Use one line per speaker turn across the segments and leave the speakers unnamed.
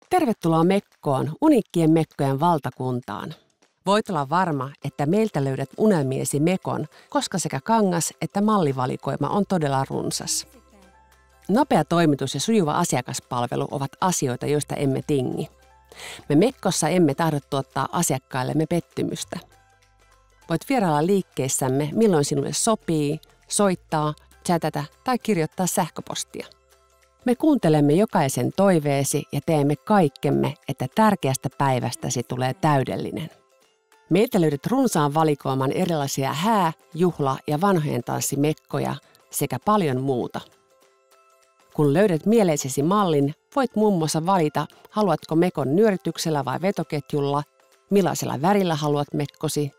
Tervetuloa Mekkoon, uniikkien mekkojen valtakuntaan. Voit olla varma, että meiltä löydät unelmiesi mekon, koska sekä kangas- että mallivalikoima on todella runsas. Nopea toimitus ja sujuva asiakaspalvelu ovat asioita, joista emme tingi. Me Mekkossa emme tahdo tuottaa asiakkaillemme pettymystä. Voit vierailla liikkeissämme milloin sinulle sopii, soittaa, chatata tai kirjoittaa sähköpostia. Me kuuntelemme jokaisen toiveesi ja teemme kaikkemme, että tärkeästä päivästäsi tulee täydellinen. Meiltä löydät runsaan valikoiman erilaisia juhla- ja vanhojen tanssimekkoja sekä paljon muuta. Kun löydät mieleisesi mallin, voit muun muassa valita, haluatko mekon nyörytyksellä vai vetoketjulla, millaisella värillä haluat mekkosi,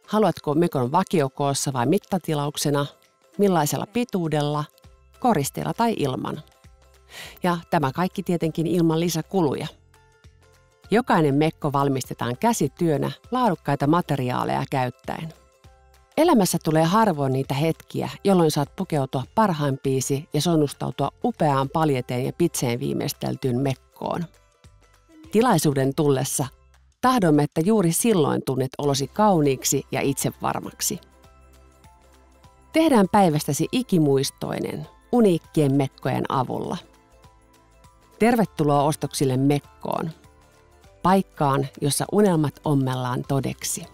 haluatko mekon vakiokoossa vai mittatilauksena, millaisella pituudella, koristeella tai ilman. Ja tämä kaikki tietenkin ilman lisäkuluja. Jokainen mekko valmistetaan käsityönä laadukkaita materiaaleja käyttäen. Elämässä tulee harvoin niitä hetkiä, jolloin saat pukeutua parhaimpiisi ja sonnustautua upeaan paljeteen ja pitseen viimeisteltyyn mekkoon. Tilaisuuden tullessa tahdomme, että juuri silloin tunnet olosi kauniiksi ja itsevarmaksi. Tehdään päivästäsi ikimuistoinen uniikkien mekkojen avulla. Tervetuloa ostoksille Mekkoon, paikkaan, jossa unelmat ommellaan todeksi.